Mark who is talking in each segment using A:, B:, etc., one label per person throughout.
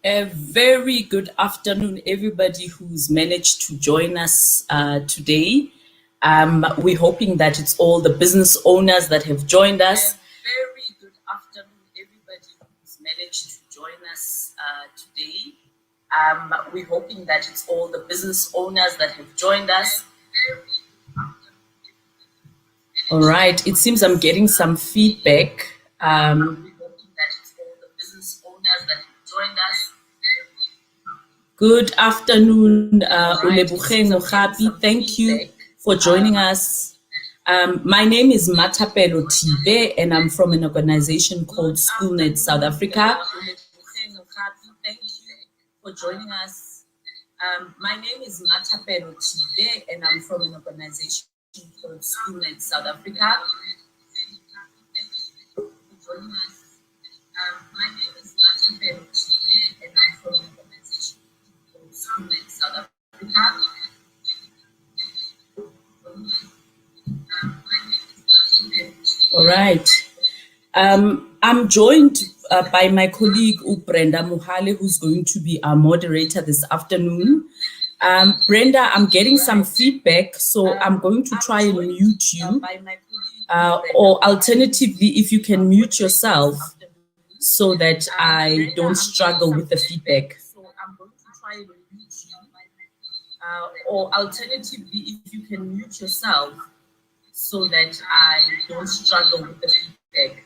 A: A very good afternoon, everybody who's managed to join us today. We're hoping that it's all the business owners that have joined us. A very good afternoon, everybody who's managed to join us today. We're hoping that it's all the business owners that have joined us. All right, it seems I'm getting some feedback. We're hoping that it's all the business owners that have joined us. Good afternoon, Uleboheng Mogapi. Thank you for joining us. My name is Matapelo Tibe, and I'm from an organization called SchoolNet South Africa. Thank you for joining us. My name is Matapelo Tibe, and I'm from an organization called SchoolNet South Africa. Joining us. My name is Matapelo Tibe, and I'm from an organization called SchoolNet South Africa. All right. I'm joined by my colleague Brenda Mohale, who's going to be our moderator this afternoon. Brenda, I'm getting some feedback, so I'm going to try and mute you. Or alternatively, if you can mute yourself so that I don't struggle with the feedback. So I'm going to try and mute you. Or alternatively, if you can mute yourself so that I don't struggle with the feedback.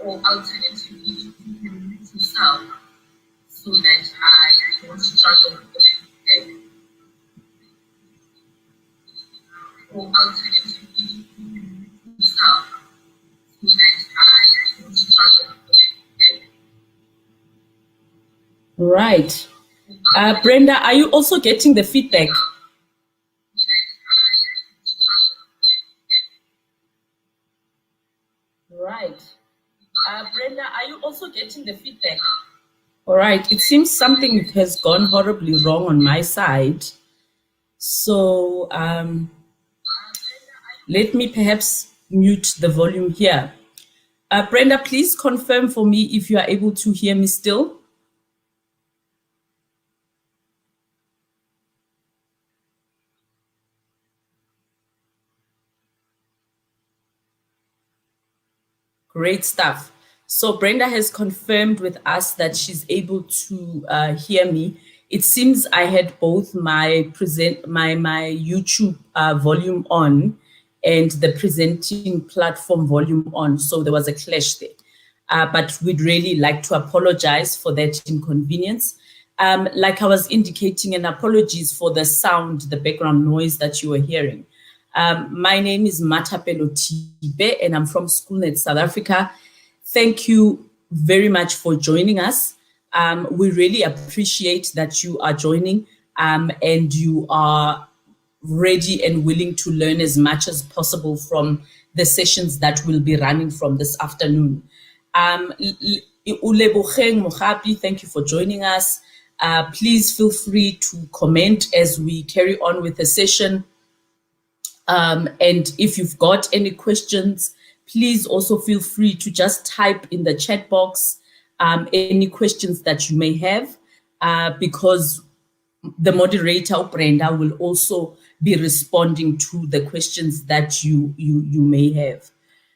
A: Or alternatively, if you can mute yourself so that I don't struggle with the feedback. Or alternatively, if you can mute yourself so that I don't struggle with the feedback. Right. Brenda, are you also getting the feedback? Right. Brenda, are you also getting the feedback? All right. It seems something has gone horribly wrong on my side. So let me perhaps mute the volume here. Brenda, please confirm for me if you are able to hear me still. Great stuff. So Brenda has confirmed with us that she's able to hear me. It seems I had both my YouTube volume on and the presenting platform volume on, so there was a clash there. But we'd really like to apologize for that inconvenience. Like I was indicating, and apologies for the sound, the background noise that you were hearing. My name is Matapelo Tibe, and I'm from SchoolNet South Africa. Thank you very much for joining us. We really appreciate that you are joining and you are ready and willing to learn as much as possible from the sessions that we'll be running from this afternoon. Uleboheng Mogapi, thank you for joining us. Please feel free to comment as we carry on with the session. And if you've got any questions, please also feel free to just type in the chat box any questions that you may have, because the moderator, Brenda, will also be responding to the questions that you may have.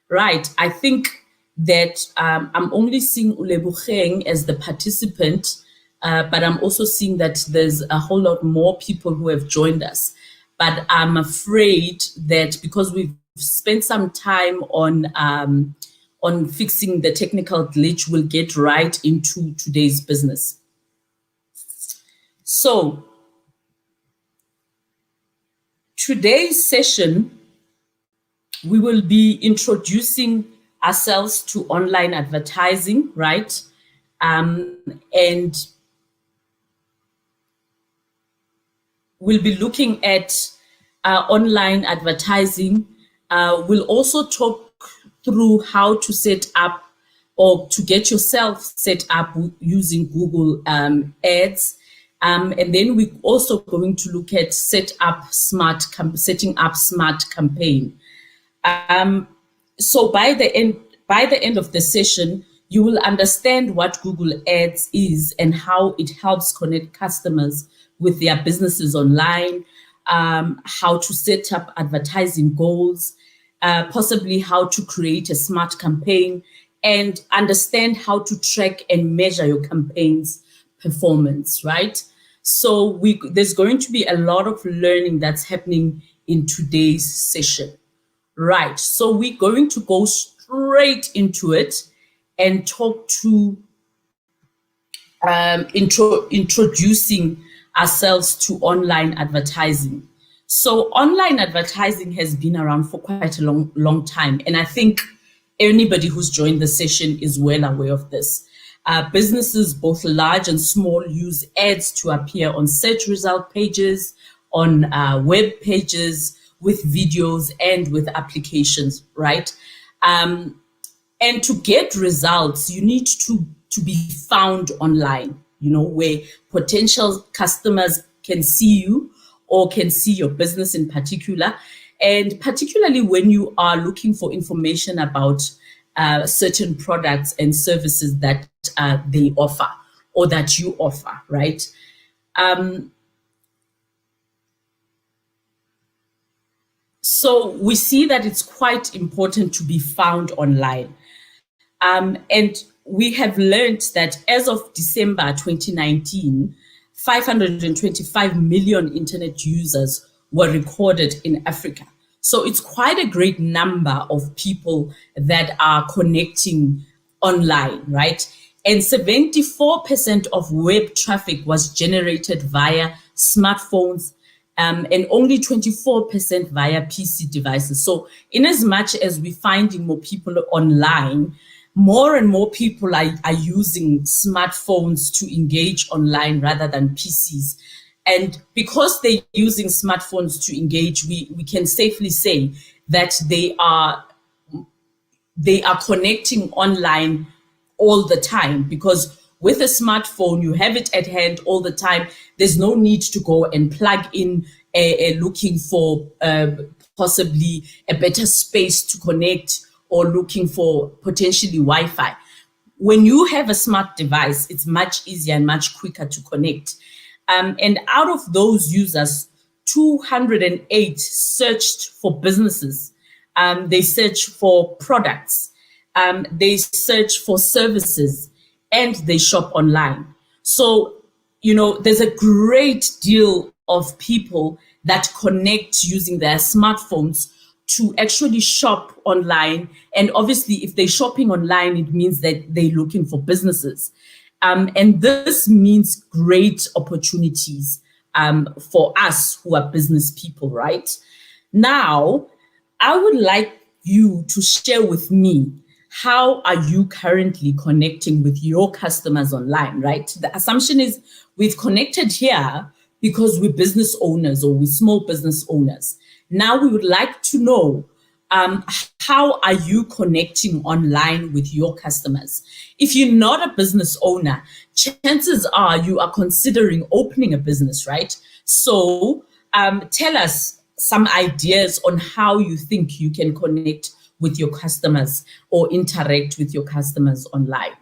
A: Right, I think that I'm only seeing Uleboheng as the participant, but I'm also seeing that there's a whole lot more people who have joined us. But I'm afraid that because we've spent some time on fixing the technical glitch, we'll get right into today's business. So today's session, we will be introducing ourselves to online advertising, right? And we'll be looking at online advertising. We'll also talk through how to set up or to get yourself set up using Google Ads. And then we're also going to look at setting up smart campaign. So by the end of the session, You will understand what Google Ads is and how it helps connect customers with their businesses online, how to set up advertising goals, possibly how to create a smart campaign, and understand how to track and measure your campaign's performance, right? So there's going to be a lot of learning that's happening in today's session. Right. So we're going to go straight into it and talk to introducing ourselves to online advertising. So online advertising has been around for quite a long time. And I think anybody who's joined the session is well aware of this. Businesses, both large and small, use ads to appear on search result pages, on web pages, with videos and with applications, right? And to get results, you need to be found online, where potential customers can see you or can see your business in particular. And particularly when you are looking for information about certain products and services that they offer or that you offer, right? So we see that it's quite important to be found online. And we have learned that as of December 2019, 525 million internet users were recorded in Africa. So it's quite a great number of people that are connecting online, right? And 74% of web traffic was generated via smartphones, and only 24% via PC devices. So in as much as we're finding more people online, more and more people are using smartphones to engage online rather than PCs. And because they're using smartphones to engage, we can safely say that they are connecting online all the time, because with a smartphone, you have it at hand all the time. There's no need to go and plug in looking for possibly a better space to connect or looking for potentially Wi-Fi. When you have a smart device, it's much easier and much quicker to connect. And out of those users, 208 searched for businesses. They search for products. They search for services, and they shop online. So, there's a great deal of people that connect using their smartphones to actually shop online. And obviously, if they're shopping online, it means that they're looking for businesses. And this means great opportunities for us who are business people, right? Now, I would like you to share with me, how are you currently connecting with your customers online, right? The assumption is we've connected here because we're business owners or we're small business owners. Now we would like to know, how are you connecting online with your customers? If you're not a business owner, chances are you are considering opening a business, right? So tell us some ideas on how you think you can connect with your customers or interact with your customers online.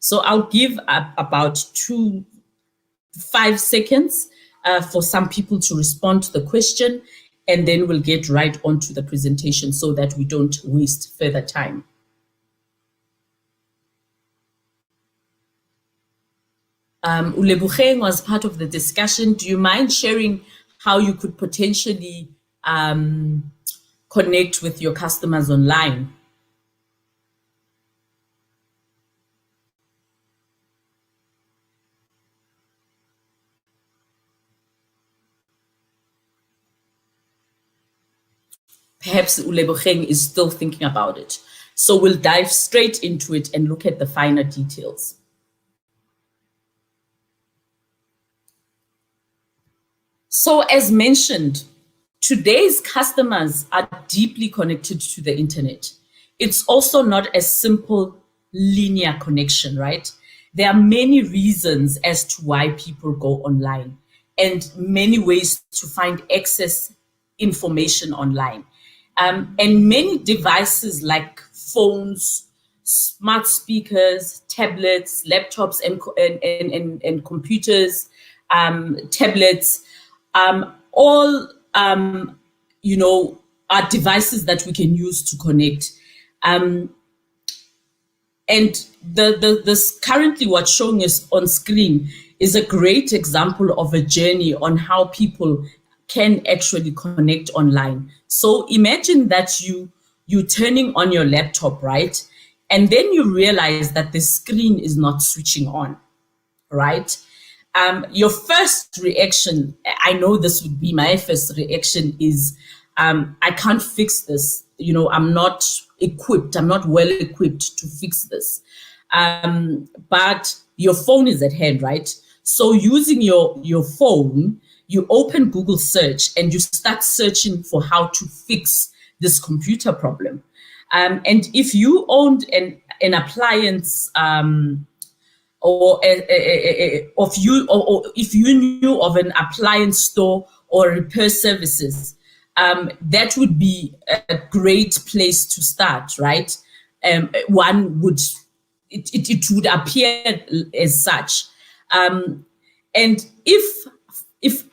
A: So I'll give about 5 seconds for some people to respond to the question, and then we'll get right onto the presentation so that we don't waste further time. Ulebugeng was part of the discussion. Do you mind sharing how you could potentially connect with your customers online? Perhaps Ulebugeng is still thinking about it. So we'll dive straight into it and look at the finer details. So as mentioned, today's customers are deeply connected to the internet. It's also not a simple linear connection, right? There are many reasons as to why people go online and many ways to find access information online. And many devices like phones, smart speakers, tablets, laptops, and computers, tablets, all are devices that we can use to connect. And this currently what's showing us on screen is a great example of a journey on how people can actually connect online. So imagine that you turning on your laptop, right? And then you realize that the screen is not switching on, right? Your first reaction, I know this would be my first reaction, is I can't fix this. I'm not equipped. I'm not well equipped to fix this. But your phone is at hand, right? So using your phone, you open Google search and you start searching for how to fix this computer problem. And if you owned an appliance, or if you knew of an appliance store or repair services, that would be a great place to start, right? One would, it would appear as such. And if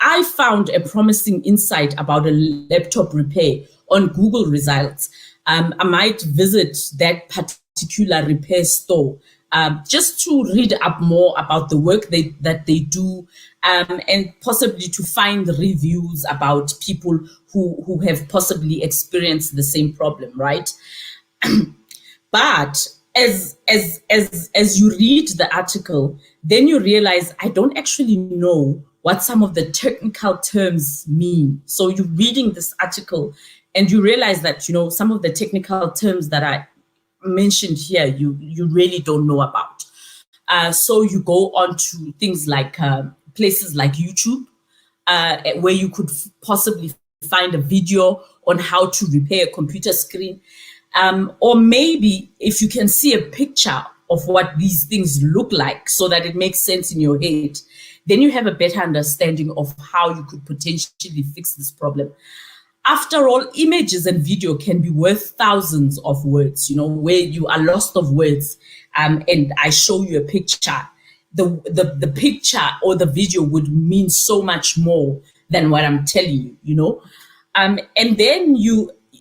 A: I found a promising insight about a laptop repair on Google results, I might visit that particular repair store just to read up more about the work that they do, and possibly to find reviews about people who have possibly experienced the same problem, right? But as you read the article, then you realize I don't actually know what some of the technical terms mean. So you're reading this article and you realize that, some of the technical terms that I mentioned here, you really don't know about. So you go on to things like places like YouTube, where you could possibly find a video on how to repair a computer screen. Or maybe if you can see a picture of what these things look like so that it makes sense in your head, then you have a better understanding of how you could potentially fix this problem. After all, images and video can be worth thousands of words, where you are lost of words, and I show you a picture. The picture or the video would mean so much more than what I'm telling you, and then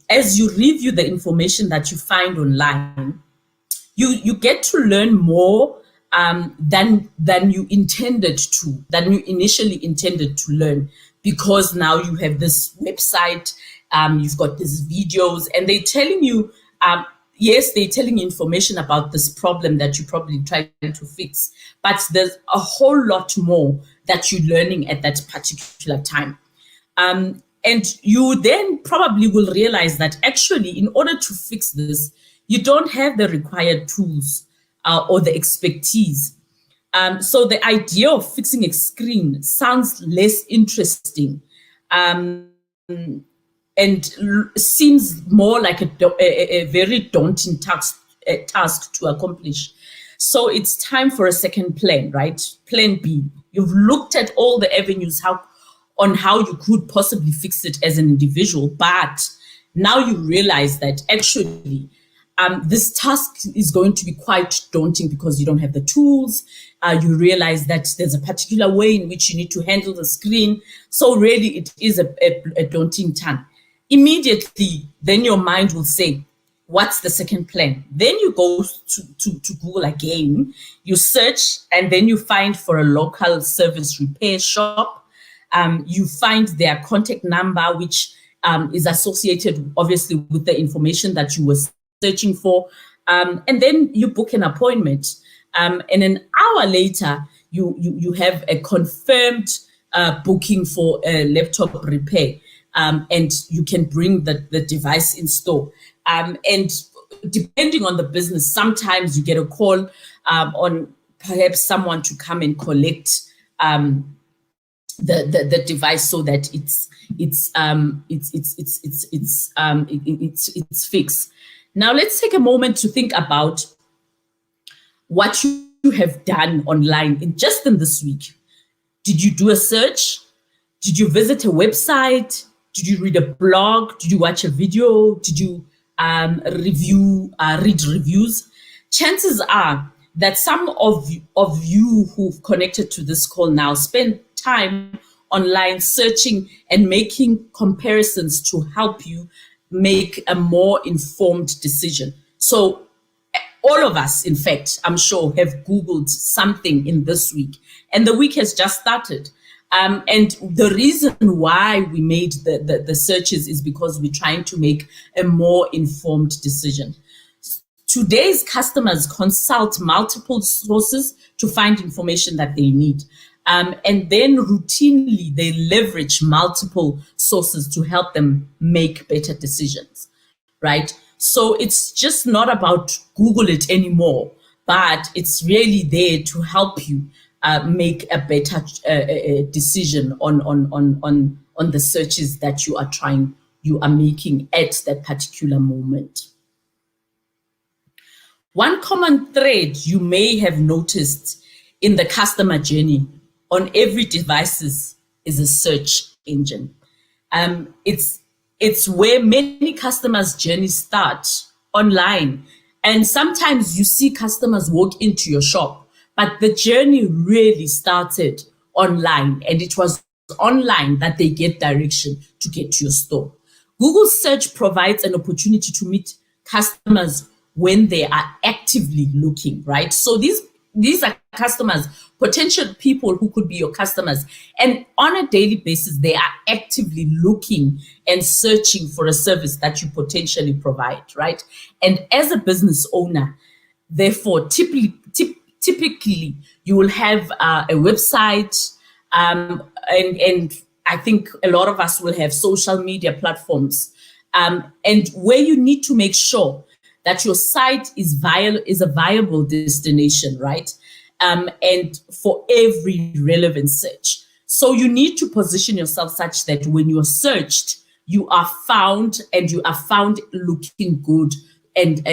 A: as you review the information that you find online, you get to learn more than you initially intended to learn, because now you have this website, you've got these videos, and they're telling you, yes, they're telling you information about this problem that you're probably trying to fix, but there's a whole lot more that you're learning at that particular time. And you then probably will realize that actually, in order to fix this, you don't have the required tools or the expertise. So the idea of fixing a screen sounds less interesting, and seems more like a very daunting task to accomplish. So it's time for a second plan, right? Plan B. You've looked at all the avenues on how you could possibly fix it as an individual, but now you realize that actually this task is going to be quite daunting because you don't have the tools. You realize that there's a particular way in which you need to handle the screen. So really it is a daunting task. Immediately, then your mind will say, what's the second plan? Then you go to Google again, you search, and then you find for a local service repair shop. You find their contact number, which is associated obviously with the information that you were searching for. And then you book an appointment. And an hour later, you have a confirmed booking for a laptop repair. And you can bring the device in store. And depending on the business, sometimes you get a call on perhaps someone to come and collect the device so that it's fixed. Now let's take a moment to think about what you have done online in this week. Did you do a search? Did you visit a website? Did you read a blog? Did you watch a video? Did you read reviews? chances are that some of you who've connected to this call now spend time online searching and making comparisons to help you make a more informed decision. So all of us, in fact, I'm sure, have Googled something in this week, and the week has just started. And the reason why we made the searches is because we're trying to make a more informed decision. Today's customers consult multiple sources to find information that they need. And then routinely, they leverage multiple sources to help them make better decisions, right? So it's just not about Google it anymore, but it's really there to help you make a better decision on the searches that you are making at that particular moment. One common thread you may have noticed in the customer journey on every device is a search engine. It's where many customers' journeys start online. And sometimes you see customers walk into your shop, but the journey really started online, and it was online that they get direction to get to your store. Google search provides an opportunity to meet customers when they are actively looking, right? So these are customers, potential people who could be your customers. And on a daily basis, they are actively looking and searching for a service that you potentially provide, right? And as a business owner, therefore, typically you will have a website, and I think a lot of us will have social media platforms, and where you need to make sure that your site is a viable destination, right? And for every relevant search. So you need to position yourself such that when you're searched, you are found, and you are found looking good and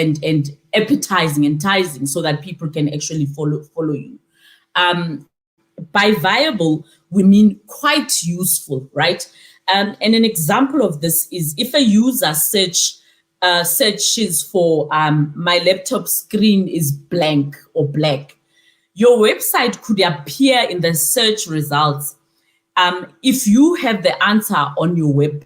A: appetizing, enticing, so that people can actually follow you. By viable, we mean quite useful, right? And an example of this is if a user searches for my laptop screen is blank or black, your website could appear in the search results if you have the answer on your web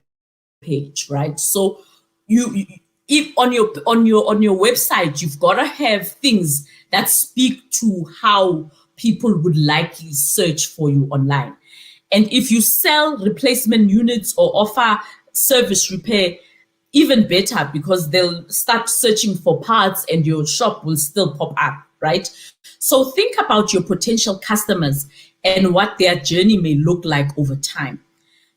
A: page, right? So if on your website, you've got to have things that speak to how people would likely search for you online. And if you sell replacement units or offer service repair, even better, because they'll start searching for parts and your shop will still pop up, right? So think about your potential customers and what their journey may look like over time.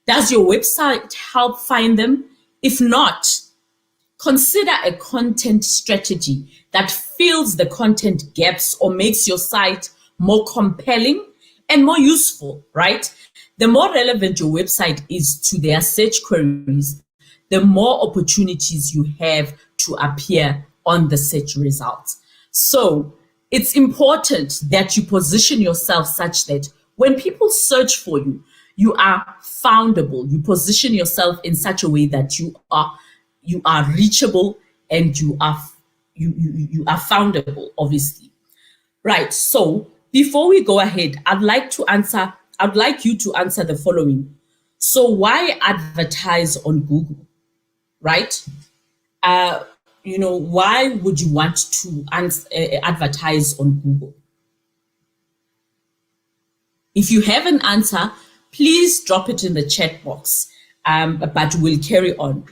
A: Does your website help find them? If not, consider a content strategy that fills the content gaps or makes your site more compelling and more useful, right? The more relevant your website is to their search queries, the more opportunities you have to appear on the search results. So it's important that you position yourself such that when people search for you, you are foundable. You position yourself in such a way that you are reachable and you are foundable, obviously. Right. So before we go ahead, I'd like you to answer the following. So why advertise on Google? Right? Why would you want to advertise on Google? If you have an answer, please drop it in the chat box, but we'll carry on.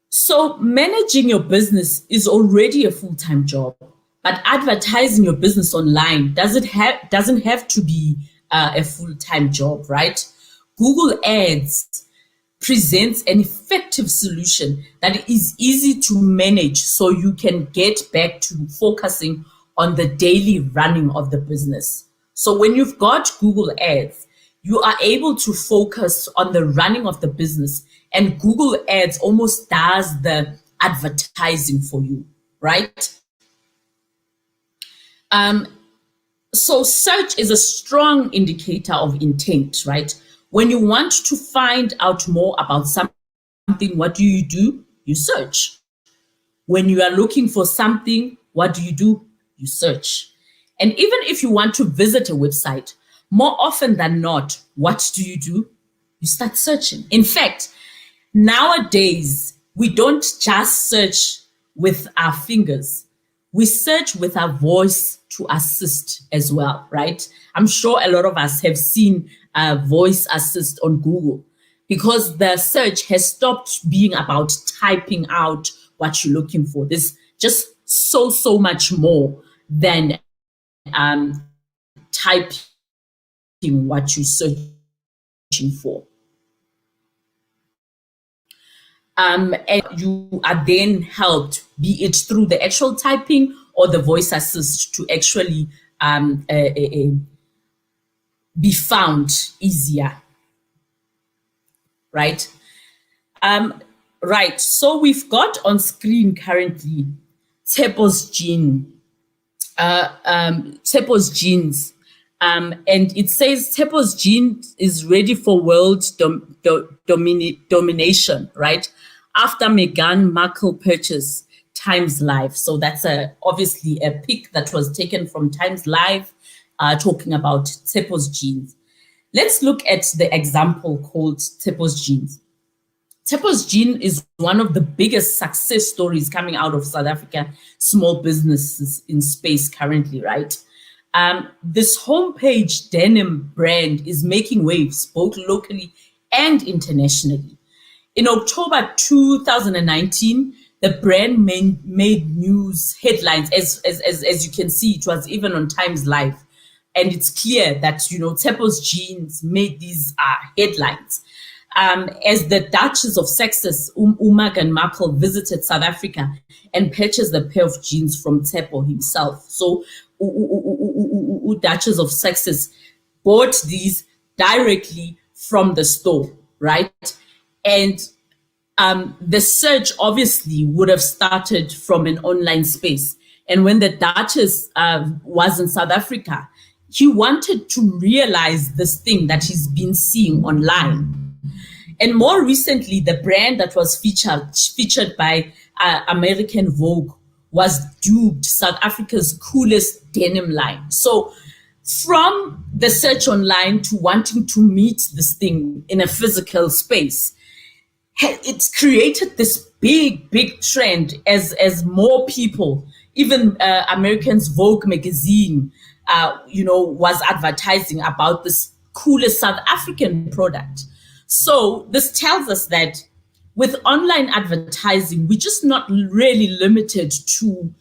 A: So managing your business is already a full-time job, but advertising your business online doesn't have to be a full-time job, right? Google Ads presents an effective solution that is easy to manage so you can get back to focusing on the daily running of the business. So when you've got Google Ads, you are able to focus on the running of the business, and Google Ads almost does the advertising for you, right? So search is a strong indicator of intent, right? When you want to find out more about something, what do? You search. When you are looking for something, what do? you search. And even if you want to visit a website, more often than not, what do? You start searching. In fact, nowadays, we don't just search with our fingers. We search with our voice to assist as well, right? I'm sure a lot of us have seen voice assist on Google, because the search has stopped being about typing out what you're looking for. There's just so much more than typing what you're searching for. And you are then helped, be it through the actual typing or the voice assist, to actually be found easier, right? Right, so we've got on screen currently Tshepo's genes. And it says Tshepo's gene is ready for world domination, right? After Meghan Markle purchase Times Live. So that's obviously a pic that was taken from Times Live, talking about Tshepo's genes. Let's look at the example called Tshepo's genes. Tshepo's gene is one of the biggest success stories coming out of South Africa small businesses in space currently, right? This homepage denim brand is making waves both locally and internationally. In October 2019, the brand made news headlines. As you can see, it was even on Times Live. And it's clear that, Tshepo's jeans made these headlines. As the Duchess of Sussex, Meghan Markle, visited South Africa and purchased a pair of jeans from Tshepo himself. So Duchess of Sussex bought these directly from the store, right? And the search obviously would have started from an online space. And when the Duchess was in South Africa, he wanted to realize this thing that he's been seeing online. And more recently, the brand that was featured by American Vogue was dubbed South Africa's coolest denim line. So from the search online to wanting to meet this thing in a physical space, it's created this big trend as more people, even American's Vogue magazine, was advertising about this coolest South African product. So this tells us that with online advertising, we're just not really limited to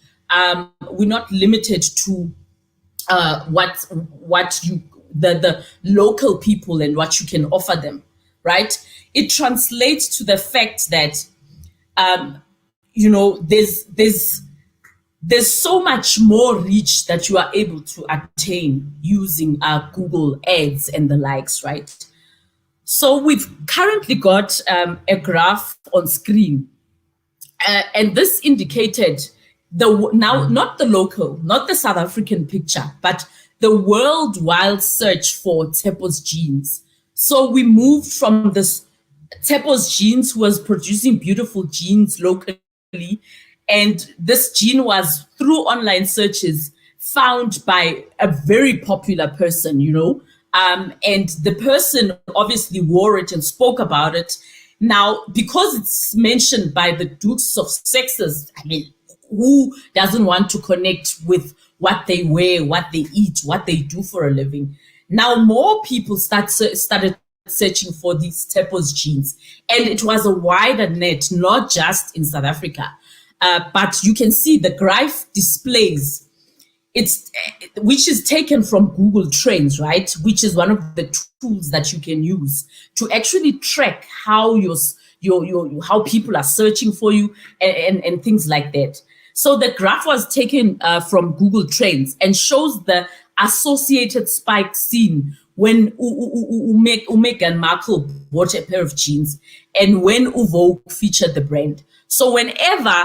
A: the local people and what you can offer them, right? It translates to the fact that there's so much more reach that you are able to attain using Google ads and the likes, right? So we've currently got a graph on screen, and this indicated not the local, not the South African picture, but the worldwide search for Tshepo's genes. So we moved from this Tshepo's genes, who was producing beautiful jeans locally, and this gene was through online searches found by a very popular person, and the person obviously wore it and spoke about it. Now, because it's mentioned by the Dukes of Sussex, who doesn't want to connect with what they wear, what they eat, what they do for a living? Now, more people started searching for these Tshepo's genes, and it was a wider net, not just in South Africa. But you can see the graph displays which is taken from Google Trends, right? Which is one of the tools that you can use to actually track how how people are searching for you and things like that. So the graph was taken from Google Trends and shows the associated spike seen when Meghan Markle bought a pair of jeans and when Vogue featured the brand. So whenever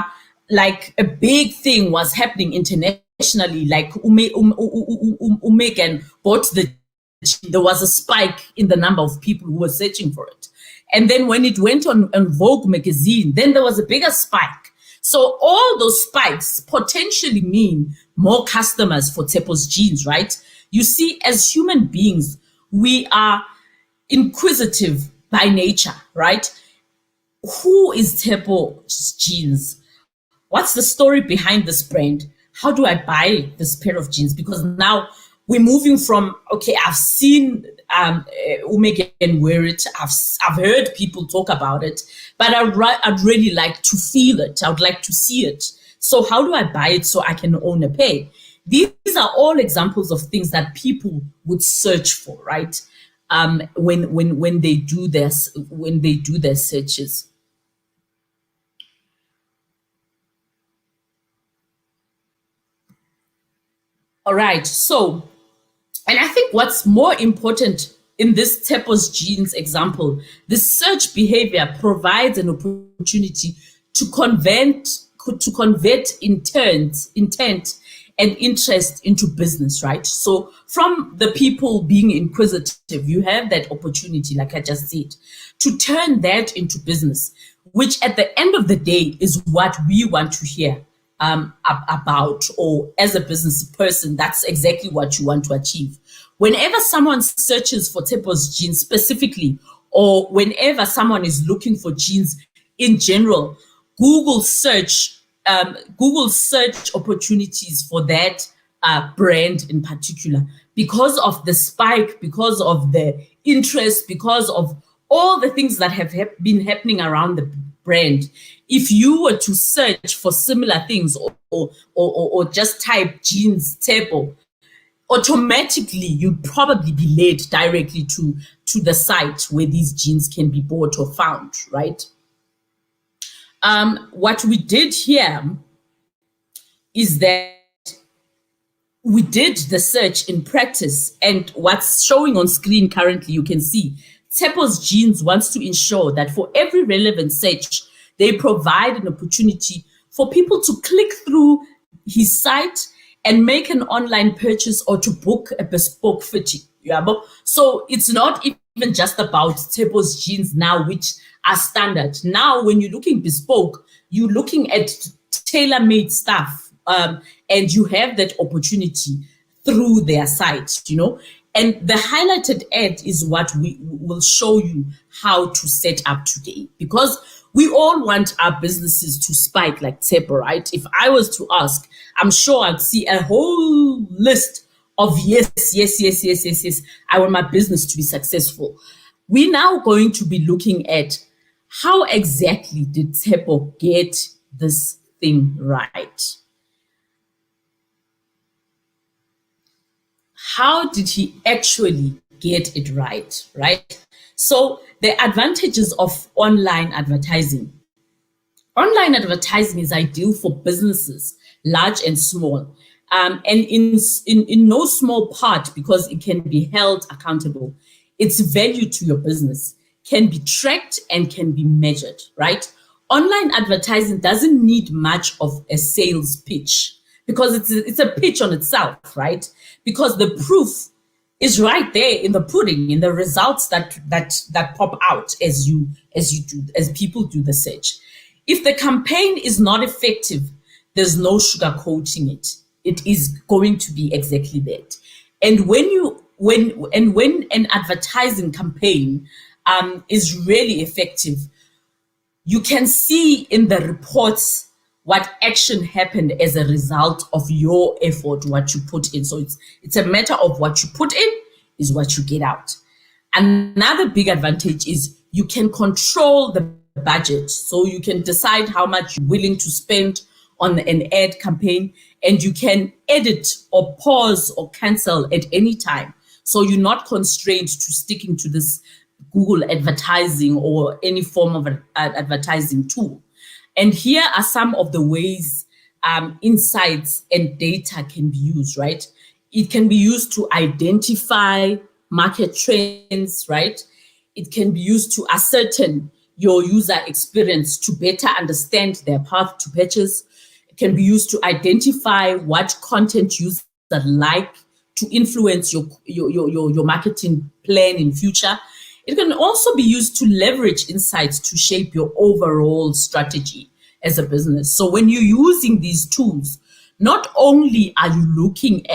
A: like a big thing was happening internationally, like Meghan bought there was a spike in the number of people who were searching for it. And then when it went on Vogue magazine, then there was a bigger spike. So all those spikes potentially mean more customers for Tepo's jeans, right? You see, as human beings, we are inquisitive by nature, right? Who is Tepo's jeans? What's the story behind this brand? How do I buy this pair of jeans? Because now we're moving from, okay, I've seen Umegan wear it. I've heard people talk about it, but I'd really like to feel it. I would like to see it. So how do I buy it so I can own a pair? These are all examples of things that people would search for, right? When they do their searches. All right. So, and I think what's more important in this Tepo's jeans example, the search behavior provides an opportunity to convert intent and interest into business, right? So from the people being inquisitive, you have that opportunity, like I just said, to turn that into business, which at the end of the day is what we want to hear about, or as a business person, that's exactly what you want to achieve. Whenever someone searches for Tepo's jeans specifically, or whenever someone is looking for jeans in general, Google search opportunities for that brand in particular, because of the spike, because of the interest, because of all the things that have been happening around the brand. If you were to search for similar things, or just type jeans Tepo, automatically you'd probably be led directly to the site where these jeans can be bought or found, right? What we did here is that we did the search in practice, and what's showing on screen currently, you can see Tepo's jeans wants to ensure that for every relevant search, they provide an opportunity for people to click through his site and make an online purchase or to book a bespoke fitting. Yeah, so it's not even just about Tepo's jeans now, which are standard. Now, when you're looking bespoke, you're looking at tailor-made stuff, and you have that opportunity through their site, And the highlighted ad is what we will show you how to set up today, because we all want our businesses to spike like Tepo, right? If I was to ask, I'm sure I'd see a whole list of yes. I want my business to be successful. We're now going to be looking at how exactly did Tepo get this thing right? How did he actually get it right, right? So the advantages of online advertising. Online advertising is ideal for businesses, large and small, and in no small part, because it can be held accountable. Its value to your business can be tracked and can be measured, right? Online advertising doesn't need much of a sales pitch, because it's a pitch on itself, right? Because the proof is right there in the pudding, in the results that pop out as people do the search. If the campaign is not effective, there's no sugarcoating it. It is going to be exactly that. And when an advertising campaign is really effective, you can see in the reports what action happened as a result of your effort, what you put in. So it's a matter of what you put in is what you get out. Another big advantage is you can control the budget. So you can decide how much you're willing to spend on an ad campaign, and you can edit or pause or cancel at any time. So you're not constrained to sticking to this Google advertising or any form of an advertising tool. And here are some of the ways insights and data can be used, right? It can be used to identify market trends, right? It can be used to ascertain your user experience to better understand their path to purchase. It can be used to identify what content users like to influence your marketing plan in future. It can also be used to leverage insights to shape your overall strategy as a business. So when you're using these tools, not only are you looking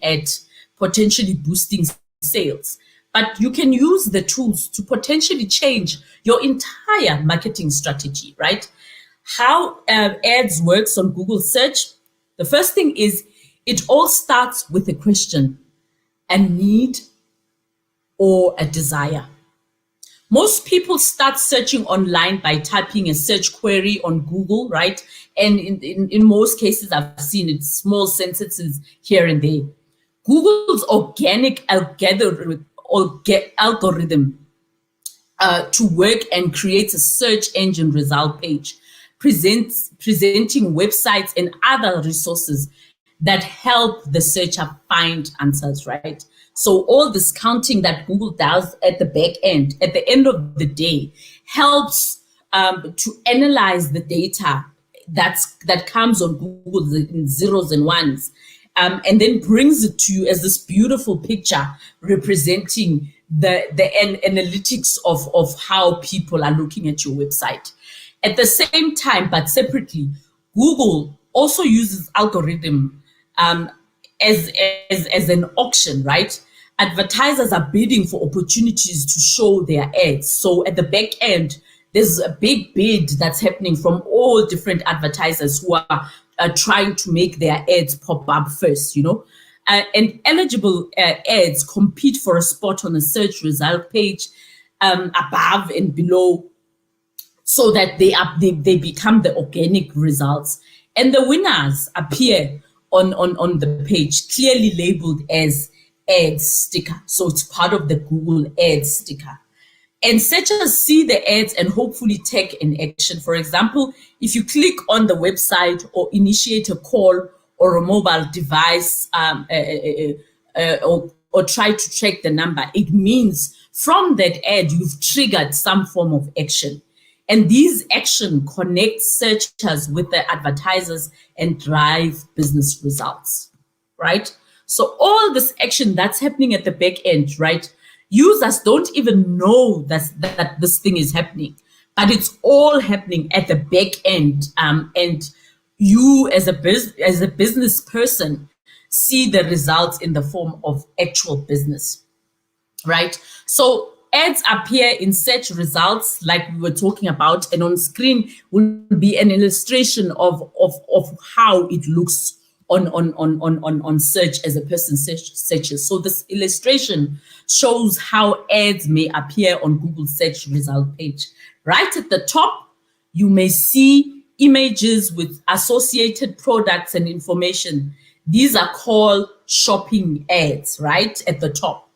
A: at potentially boosting sales, but you can use the tools to potentially change your entire marketing strategy, right? How ads works on Google search. The first thing is it all starts with a question, a need, or a desire. Most people start searching online by typing a search query on Google, right? And in most cases, I've seen it, small sentences here and there. Google's organic algorithm to work and create a search engine result page, presenting websites and other resources that help the searcher find answers, right? So all this counting that Google does at the back end, at the end of the day, helps to analyze the data that comes on Google in zeros and ones, and then brings it to you as this beautiful picture representing the analytics of how people are looking at your website. At the same time, but separately, Google also uses algorithm as an auction, right? Advertisers are bidding for opportunities to show their ads. So at the back end, there's a big bid that's happening from all different advertisers who are trying to make their ads pop up first, and eligible ads compete for a spot on a search result page above and below, so that they become the organic results. And the winners appear on the page, clearly labeled as ads sticker. So it's part of the Google ads sticker. And searchers see the ads and hopefully take an action. For example, if you click on the website or initiate a call or a mobile device or try to track the number, it means from that ad, you've triggered some form of action. And these action connect searchers with the advertisers and drive business results, right? So all this action that's happening at the back end, right? Users don't even know that this thing is happening, but it's all happening at the back end. And you as a business person see the results in the form of actual business, right? So ads appear in search results like we were talking about, and on screen will be an illustration of how it looks on search as a person searches. So this illustration shows how ads may appear on Google search result page. Right at the top, you may see images with associated products and information. These are called shopping ads, right at the top.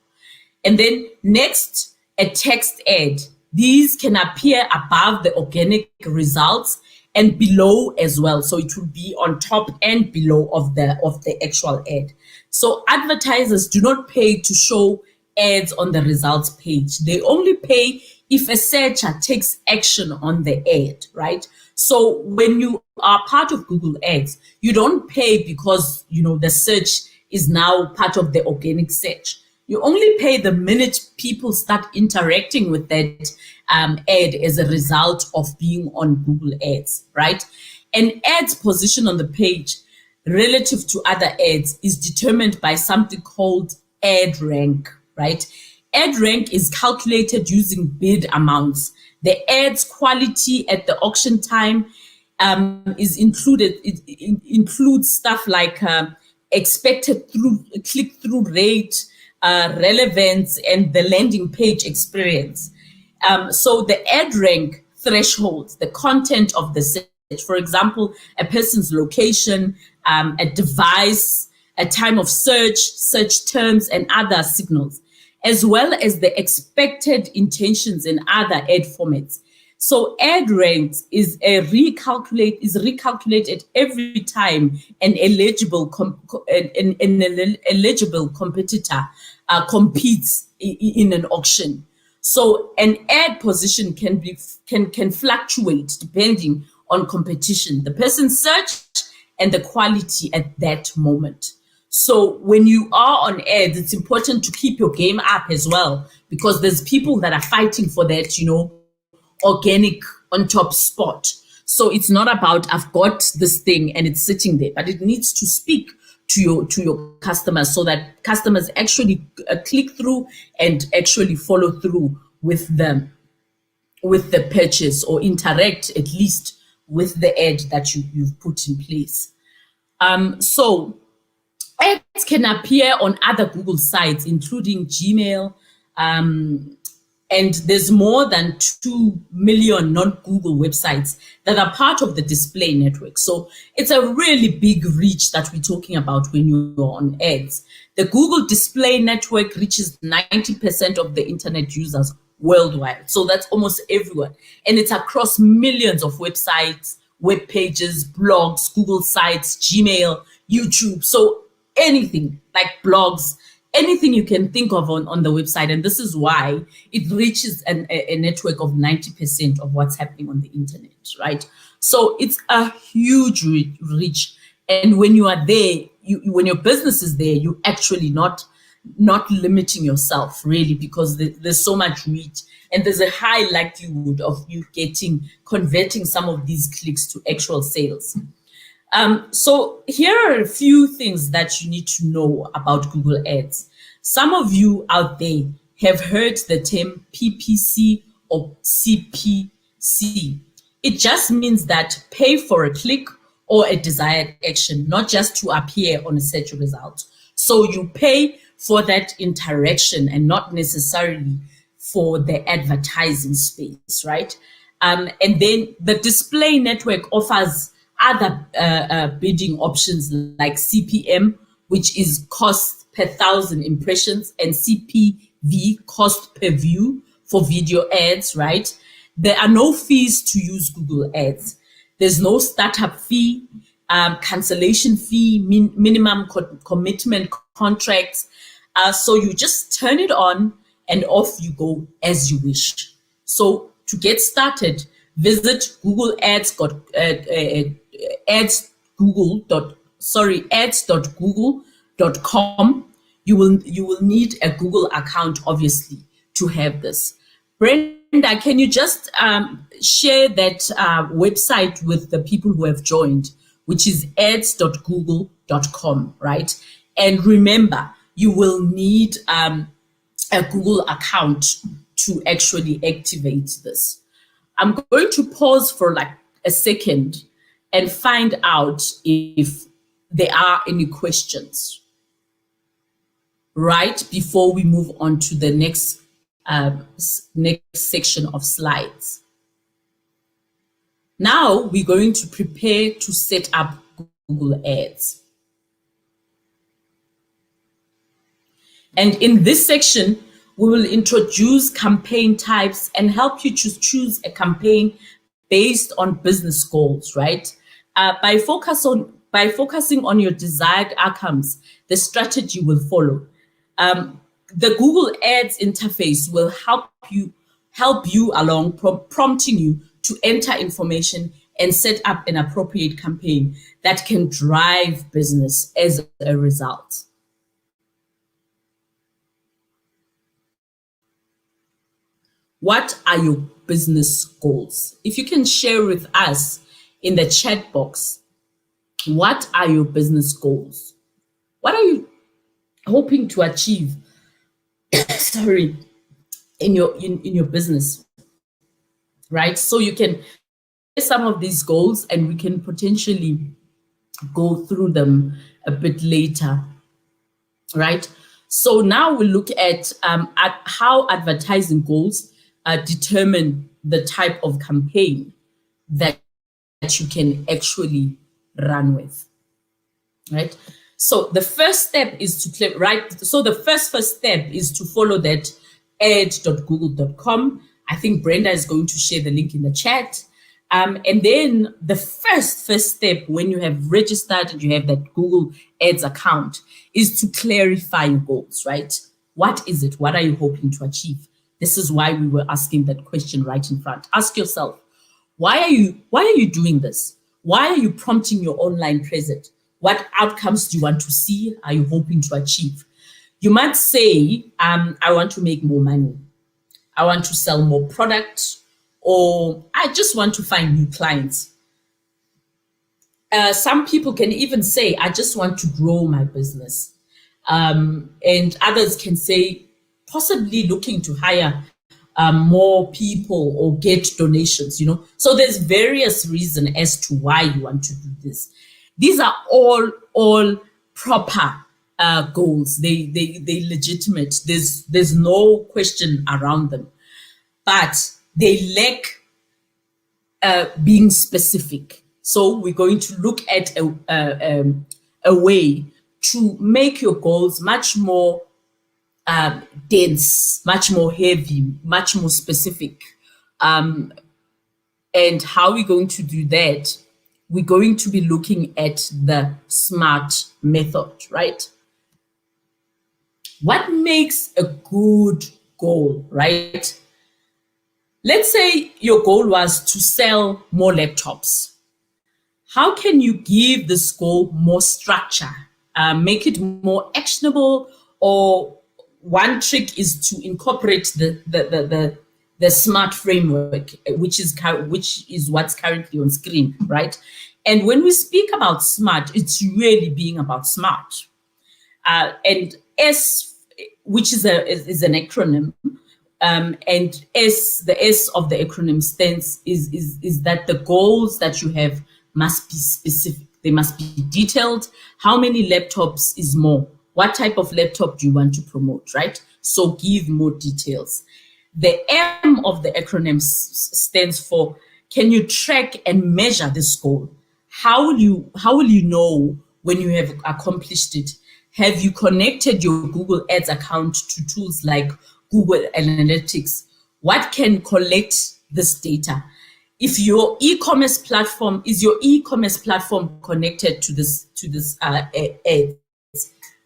A: And then next, a text ad. These can appear above the organic results and below as well. So it will be on top and below of the actual ad. So advertisers do not pay to show ads on the results page. They only pay if a searcher takes action on the ad, right? So when you are part of Google Ads, you don't pay because the search is now part of the organic search. You only pay the minute people start interacting with that ad as a result of being on Google Ads, right? An ad's position on the page relative to other ads is determined by something called ad rank, right? Ad rank is calculated using bid amounts. The ad's quality at the auction time is included. It includes stuff like expected click-through rate, relevance, and the landing page experience. So the ad rank thresholds the content of the search. For example, a person's location, a device, a time of search terms, and other signals, as well as the expected intentions in other ad formats. So ad ranks is recalculated every time an eligible competitor competes in an auction. So an ad position can fluctuate depending on competition, the person's search, and the quality at that moment. So when you are on ads, it's important to keep your game up as well, because there's people that are fighting for that, organic on top spot. So it's not about I've got this thing and it's sitting there, but it needs to speak to your customers so that customers actually click through and actually follow through with them with the purchase or interact at least with the ad that you've put in place. So ads can appear on other Google sites, including Gmail, and there's more than 2 million non-Google websites that are part of the display network. So it's a really big reach that we're talking about when you're on ads. The Google display network reaches 90% of the internet users worldwide. So that's almost everyone. And it's across millions of websites, web pages, blogs, Google sites, Gmail, YouTube. So anything like blogs, anything you can think of on the website. And this is why it reaches a network of 90% of what's happening on the internet, right? So it's a huge reach. And when you are there, when your business is there, you actually not limiting yourself really, because there's so much reach and there's a high likelihood of you converting some of these clicks to actual sales. So here are a few things that you need to know about Google Ads. Some of you out there have heard the term PPC or CPC. It just means that pay for a click or a desired action, not just to appear on a search result. So you pay for that interaction and not necessarily for the advertising space, right? And then the display network offers other bidding options like CPM, which is cost per 1,000 impressions, and CPV, cost per view for video ads, right? There are no fees to use Google Ads. There's no startup fee, cancellation fee, minimum commitment contracts. So you just turn it on and off you go as you wish. So to get started, visit Google ads.google.com. You will need a Google account, obviously, to have this. Brenda, can you just share that website with the people who have joined, which is ads.google.com, right? And remember, you will need a Google account to actually activate this. I'm going to pause for like a second and find out if there are any questions right before we move on to the next section of slides. Now we're going to prepare to set up Google Ads. And in this section, we will introduce campaign types and help you to choose a campaign based on business goals, right? By focusing on your desired outcomes, the strategy will follow. The Google Ads interface will help you along, prompting you to enter information and set up an appropriate campaign that can drive business as a result. What are your business goals? If you can share with us in the chat box, what are your business goals? What are you hoping to achieve? Sorry, in your business, right? So you can share some of these goals and we can potentially go through them a bit later, right? So now we look at how advertising goals determine the type of campaign that you can actually run with, right? So the first step is to click, right? So the first step is to follow that ad.google.com. I think Brenda is going to share the link in the chat. And then the first step, when you have registered and you have that Google Ads account, is to clarify your goals, right? What is it? What are you hoping to achieve? This is why we were asking that question right in front. Ask yourself, why are you doing this? Why are you prompting your online presence? What outcomes do you want to see? Are you hoping to achieve? You might say, I want to make more money. I want to sell more products, or I just want to find new clients. Some people can even say, I just want to grow my business. And others can say, possibly looking to hire more people or get donations, you know. So there's various reasons as to why you want to do this. These are all proper goals. They legitimate. There's no question around them, but they lack being specific. So we're going to look at a way to make your goals much more dense, much more heavy, much more specific. And how we're going to do that, we're going to be looking at the SMART method, right? What makes a good goal, right? Let's say your goal was to sell more laptops. How can you give this goal more structure, make it more actionable? Or one trick is to incorporate the SMART framework, which is what's currently on screen, right? And when we speak about SMART, it's really being about smart. And S, which is an acronym, and S, the S of the acronym stands is that the goals that you have must be specific. They must be detailed. How many laptops is more? What type of laptop do you want to promote, right? So give more details. The M of the acronym stands for, can you track and measure this goal? How will you know when you have accomplished it? Have you connected your Google Ads account to tools like Google Analytics? What can collect this data? If your e-commerce platform, is your e-commerce platform connected to this ads,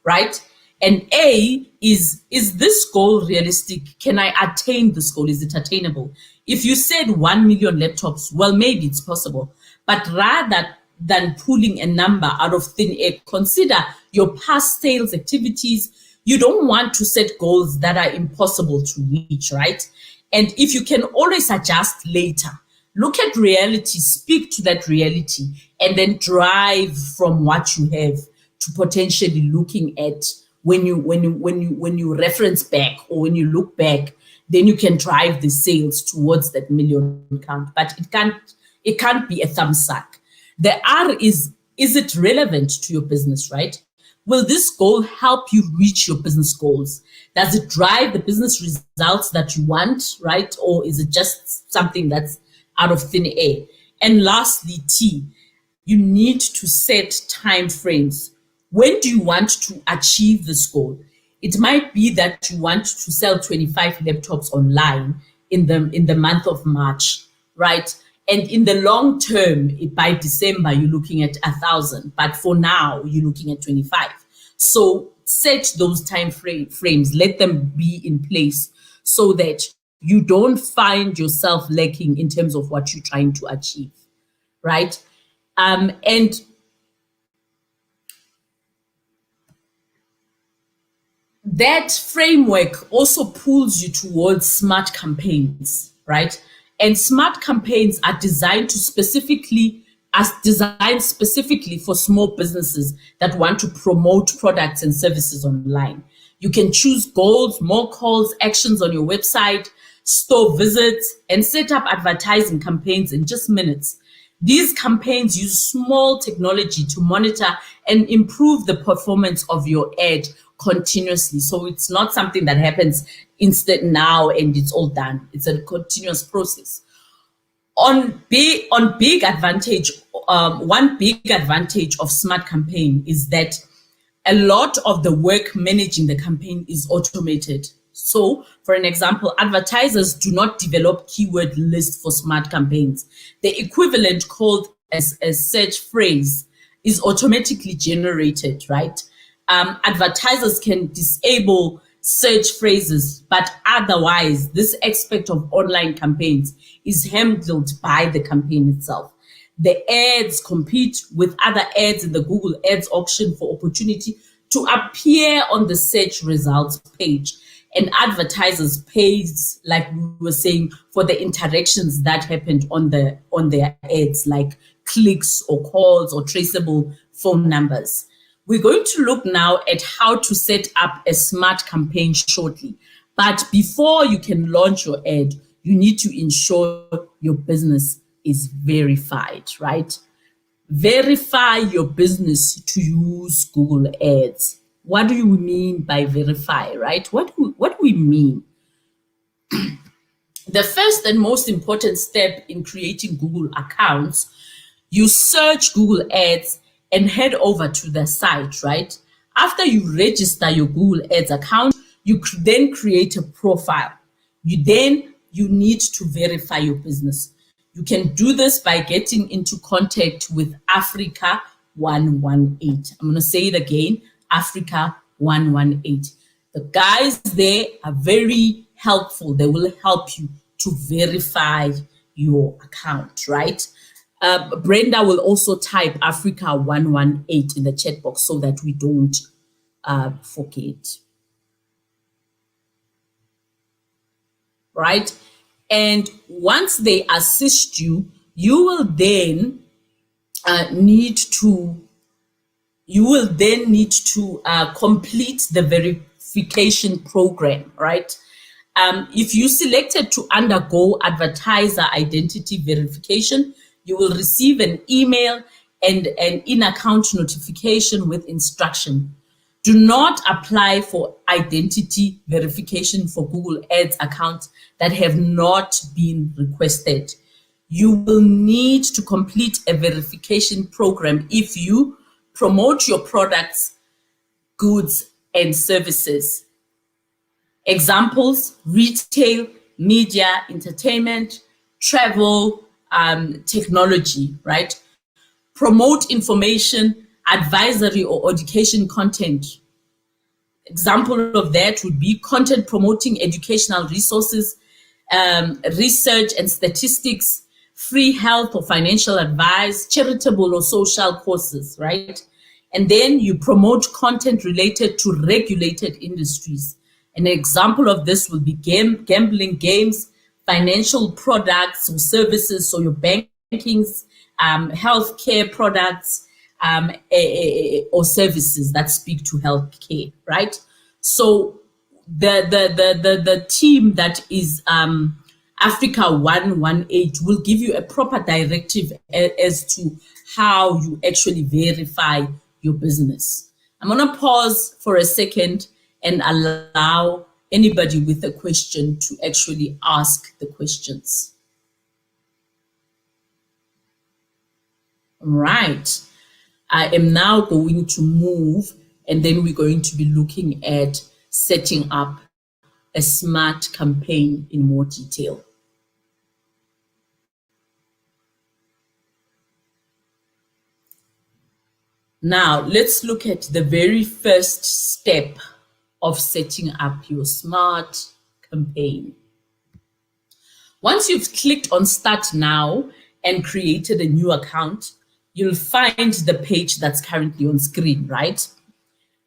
A: right? And A is this goal realistic? Can I attain this goal? Is it attainable? If you said 1 million laptops, well, maybe it's possible. But rather than pulling a number out of thin air, consider your past sales activities. You don't want to set goals that are impossible to reach, right? And if you can always adjust later, look at reality, speak to that reality, and then drive from what you have to potentially looking at when you reference back or when you look back, then you can drive the sales towards that million count. But it can't be a thumbsuck. The R is it relevant to your business, right? Will this goal help you reach your business goals? Does it drive the business results that you want, right? Or is it just something that's out of thin air? And lastly, T, you need to set time frames. When do you want to achieve this goal? It might be that you want to sell 25 laptops online in the month of March, right? And in the long term, by December, you're looking at 1,000. But for now, you're looking at 25. So set those time frames, let them be in place so that you don't find yourself lacking in terms of what you're trying to achieve, right? And that framework also pulls you towards smart campaigns, right? And smart campaigns are designed specifically for small businesses that want to promote products and services online. You can choose goals, more calls, actions on your website, store visits, and set up advertising campaigns in just minutes. These campaigns use small technology to monitor and improve the performance of your ad continuously. So it's not something that happens instant now and it's all done. It's a continuous process. One big advantage of smart campaign is that a lot of the work managing the campaign is automated. So, for an example, advertisers do not develop keyword lists for smart campaigns. The equivalent called as a search phrase is automatically generated, right? Advertisers can disable search phrases, but otherwise, this aspect of online campaigns is handled by the campaign itself. The ads compete with other ads in the Google Ads auction for opportunity to appear on the search results page. And advertisers pays, like we were saying, for the interactions that happened on their ads, like clicks or calls or traceable phone numbers. We're going to look now at how to set up a smart campaign shortly. But before you can launch your ad, you need to ensure your business is verified, right? Verify your business to use Google Ads. What do you mean by verify, right? What do we mean? The first and most important step in creating Google accounts, you search Google Ads and head over to the site, right? After you register your Google Ads account, you then create a profile. You need to verify your business. You can do this by getting into contact with Africa 118. I'm going to say it again, Africa 118. The guys there are very helpful. They will help you to verify your account, right? Brenda will also type Africa 118 in the chat box so that we don't forget. Right? And once they assist you, you will then need to complete the verification program, right? If you selected to undergo advertiser identity verification, you will receive an email and an in-account notification with instruction. Do not apply for identity verification for Google Ads accounts that have not been requested. You will need to complete a verification program if you promote your products, goods, and services. Examples: retail, media, entertainment, travel, technology, right? Promote information, advisory, or education content. Example of that would be content promoting educational resources, research and statistics, free health or financial advice, charitable or social causes, right? And then you promote content related to regulated industries. An example of this will be gambling, games, financial products or services, so your bankings, healthcare products, or services that speak to healthcare, right? So the team that is Africa 118 will give you a proper directive as to how you actually verify your business. I'm gonna pause for a second and allow anybody with a question to actually ask the questions. Right. I am now going to move, and then we're going to be looking at setting up a smart campaign in more detail. Now, let's look at the very first step of setting up your smart campaign. Once you've clicked on Start Now and created a new account, you'll find the page that's currently on screen, right?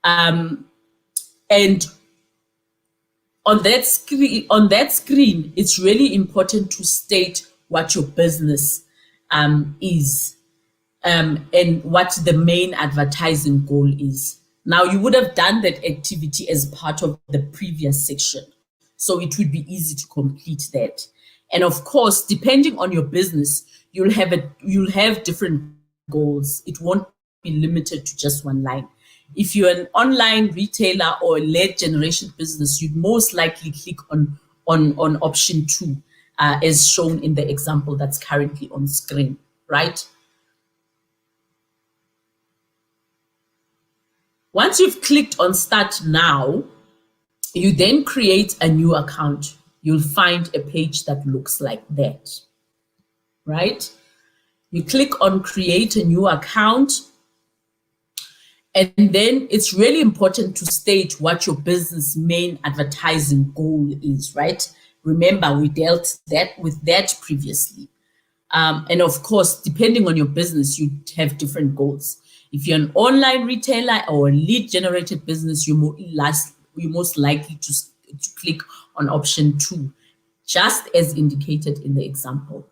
A: And on that screen, it's really important to state what your business is and what the main advertising goal is. Now, you would have done that activity as part of the previous section, so it would be easy to complete that. And of course, depending on your business, you'll have different goals. It won't be limited to just one line. If you're an online retailer or a lead generation business, you'd most likely click on option 2, as shown in the example that's currently on screen, right? Once you've clicked on Start Now, you then create a new account. You'll find a page that looks like that, right? You click on Create a New Account, and then it's really important to state what your business main advertising goal is, right? Remember, we dealt with that previously. And of course, depending on your business, you have different goals. If you're an online retailer or a lead-generated business, you're most likely to click on option 2, just as indicated in the example.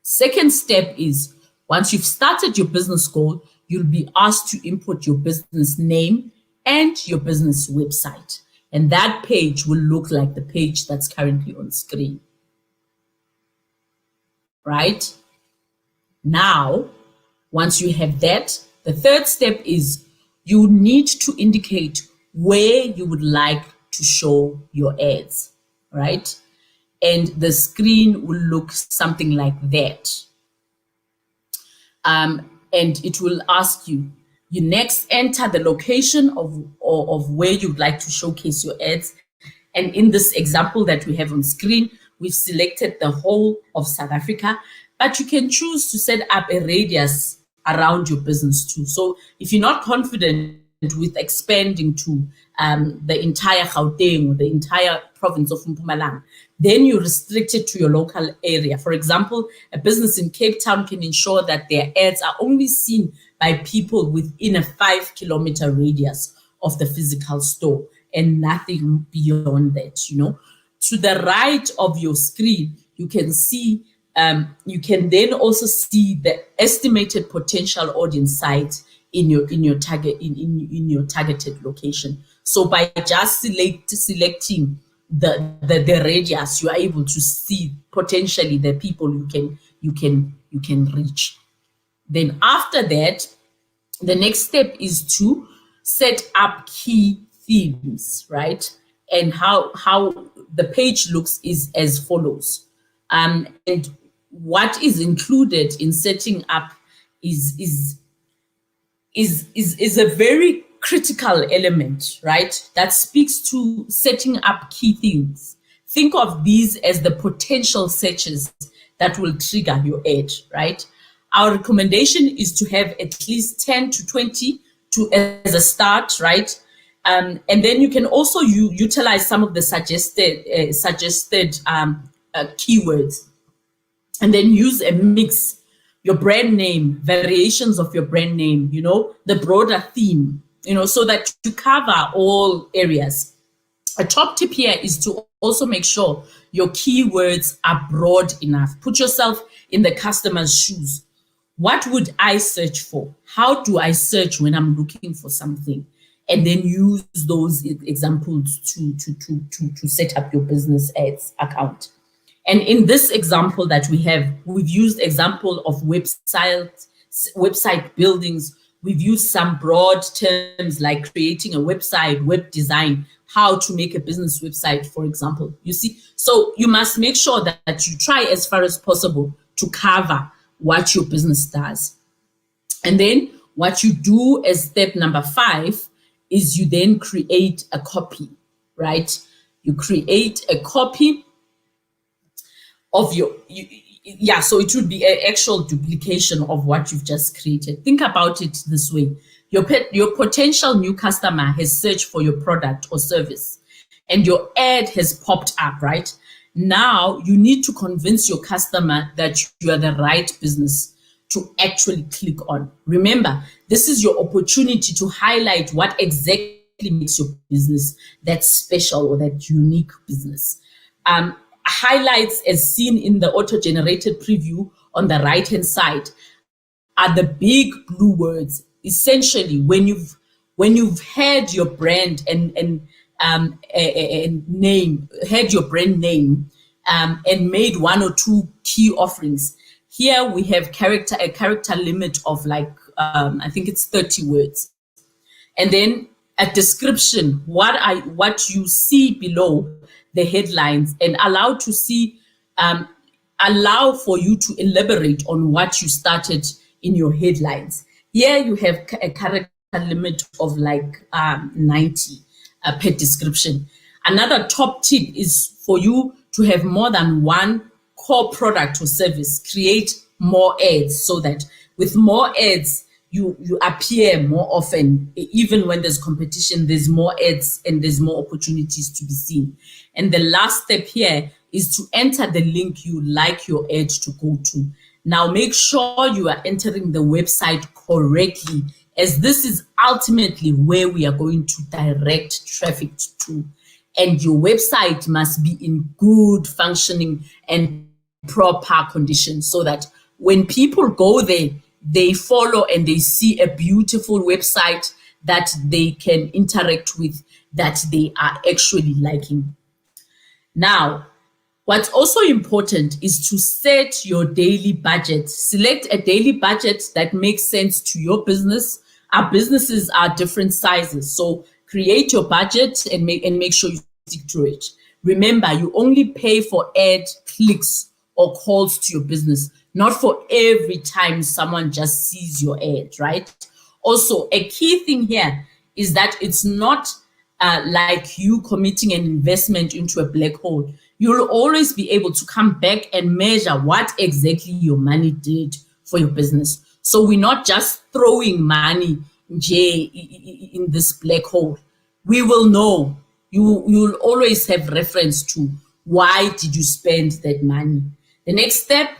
A: Second step is, Once you've started your business goal, you'll be asked to input your business name and your business website. And that page will look like the page that's currently on screen. Right? Now, once you have that, the third step is you need to indicate where you would like to show your ads, right? And the screen will look something like that. And it will ask you, you next enter the location of where you'd like to showcase your ads. And in this example that we have on screen, we've selected the whole of South Africa, but you can choose to set up a radius around your business too. So if you're not confident with expanding to the entire Gauteng or the entire province of Mpumalanga, then you restrict it to your local area. For example, a business in Cape Town can ensure that their ads are only seen by people within a 5-kilometer radius of the physical store and nothing beyond that, you know. To the right of your screen, you can see, you can then also see the estimated potential audience size in your targeted location. So by just selecting the radius, you are able to see potentially the people you can reach. Then after that, the next step is to set up key themes, right? And how the page looks is as follows. And what is included in setting up is a very critical element, right? That speaks to setting up key themes. Think of these as the potential searches that will trigger your ad, right? Our recommendation is to have at least 10 to 20 as a start, right? And then you can also utilize some of the suggested keywords, and then use a mix, your brand name, variations of your brand name, you know, the broader theme, you know, so that you cover all areas. A top tip here is to also make sure your keywords are broad enough. Put yourself in the customer's shoes. What would I search for? How do I search when I'm looking for something? And then use those examples to set up your business ads account. And in this example that we have, we've used example of website buildings. We've used some broad terms like creating a website, web design, how to make a business website, for example. You see, so you must make sure that you try as far as possible to cover what your business does. And then what you do as step number 5 is you then create a copy, right? You create a copy of your, so it would be an actual duplication of what you've just created. Think about it this way. Your potential new customer has searched for your product or service, and your ad has popped up, right? Now you need to convince your customer that you are the right business to actually click on. Remember, this is your opportunity to highlight what exactly makes your business that special or that unique business. Highlights as seen in the auto-generated preview on the right-hand side are the big blue words. Essentially, when you've had your brand and name, had your brand name, and made 1 or 2 key offerings. Here we have a character limit of like, I think it's 30 words. And then a description, what you see below the headlines, and allow for you to elaborate on what you started in your headlines. Here you have a character limit of like 90 per description. Another top tip is for you to have more than one core product or service. Create more ads so that with more ads, you appear more often. Even when there's competition, there's more ads and there's more opportunities to be seen. And the last step here is to enter the link you like your ad to go to. Now make sure you are entering the website correctly, as this is ultimately where we are going to direct traffic to. And your website must be in good functioning and proper condition so that when people go there, they follow and they see a beautiful website that they can interact with, that they are actually liking. Now, what's also important is to set your daily budget. Select a daily budget that makes sense to your business. Our businesses are different sizes, so create your budget and make sure you stick to it. Remember, you only pay for ad clicks or calls to your business, not for every time someone just sees your ad, right? Also, a key thing here is that it's not like you committing an investment into a black hole. You'll always be able to come back and measure what exactly your money did for your business. So we're not just throwing money in this black hole. We will know. You'll always have reference to why did you spend that money. The next step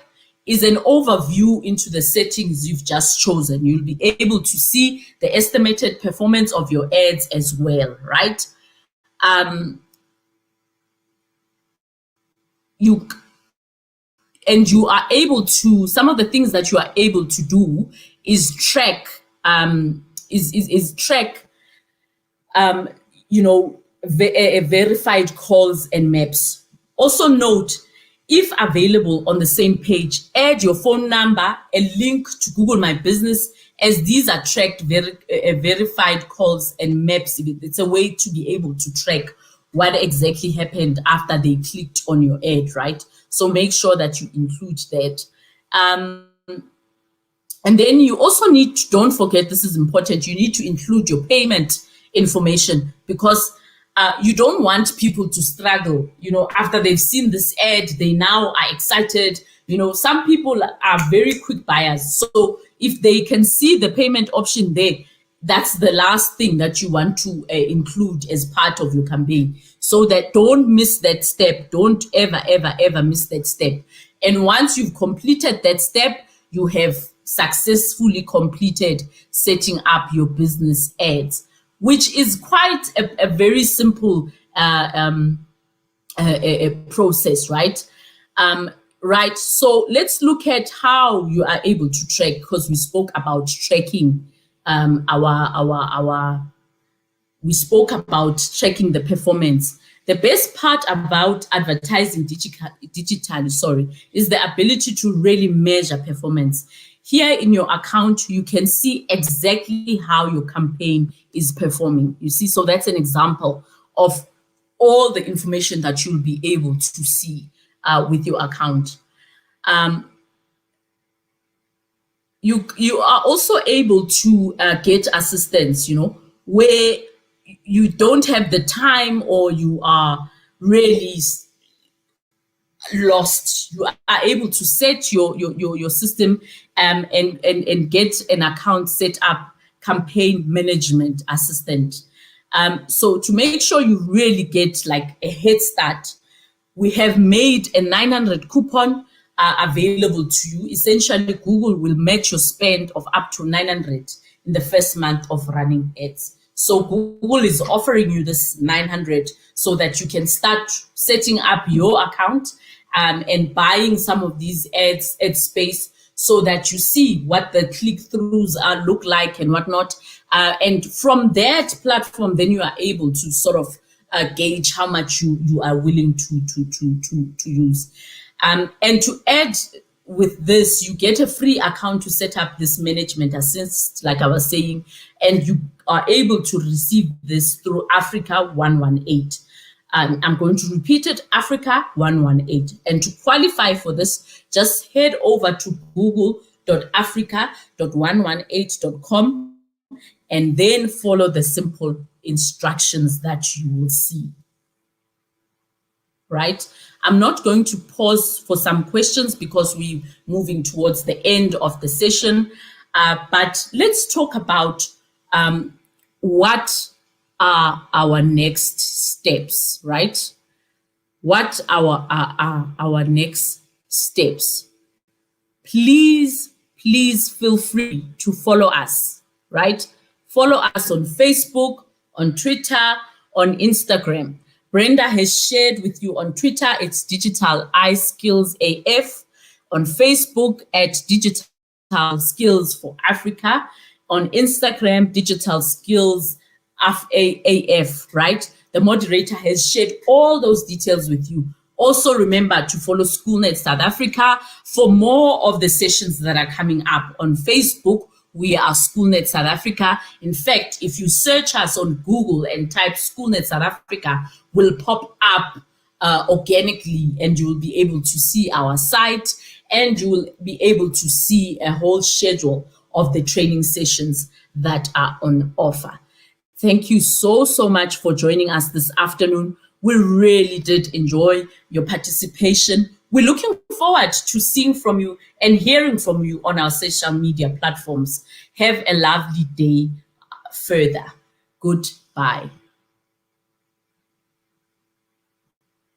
A: is an overview into the settings you've just chosen. You'll be able to see the estimated performance of your ads as well, right? You are able to, some of the things that you are able to do is track, verified calls and maps. Also note, if available on the same page, add your phone number, a link to Google My Business, as these are tracked verified calls and maps. It's a way to be able to track what exactly happened after they clicked on your ad, right? So make sure that you include that. And then you also need to, don't forget, this is important, you need to include your payment information, because you don't want people to struggle, after they've seen this ad, they now are excited. Some people are very quick buyers. So if they can see the payment option there, that's the last thing that you want to include as part of your campaign, so that don't miss that step. Don't ever miss that step. And once you've completed that step, you have successfully completed setting up your business ads, which is quite a very simple process, right? Right. So let's look at how you are able to track, because we spoke about tracking we spoke about tracking the performance. The best part about advertising digitally, is the ability to really measure performance. Here in your account, you can see exactly how your campaign is performing. You see, so that's an example of all the information that you'll be able to see with your account. You are also able to get assistance, where you don't have the time or you are really lost. You are able to set your system and get an account set up, campaign management assistant. So to make sure you really get like a head start, we have made a 900 coupon available to you. Essentially, Google will match your spend of up to 900 in the first month of running ads. So Google is offering you this 900 so that you can start setting up your account and buying some of these ad space, so that you see what the click-throughs look like and whatnot. And from that platform, then you are able to sort of gauge how much you are willing to use. And to add with this, you get a free account to set up this management assist, like I was saying, and you are able to receive this through Africa 118. I'm going to repeat it, Africa 118. And to qualify for this, just head over to google.africa.118.com and then follow the simple instructions that you will see. Right? I'm not going to pause for some questions because we're moving towards the end of the session. But let's talk about what are our next steps, right? What are our next steps? Please feel free to follow us, right? Follow us on Facebook, on Twitter, on Instagram. Brenda has shared with you on Twitter, it's Digital iSkills AF. on Facebook at Digital Skills for Africa, on Instagram, Digital Skills AF, right? The moderator has shared all those details with you. Also remember to follow SchoolNet South Africa for more of the sessions that are coming up on Facebook. We are SchoolNet South Africa. In fact, if you search us on Google and type SchoolNet South Africa, will pop up organically, and you will be able to see our site, and you will be able to see a whole schedule of the training sessions that are on offer. Thank you so much for joining us this afternoon. We really did enjoy your participation. We're looking forward to seeing from you and hearing from you on our social media platforms. Have a lovely day further. Goodbye.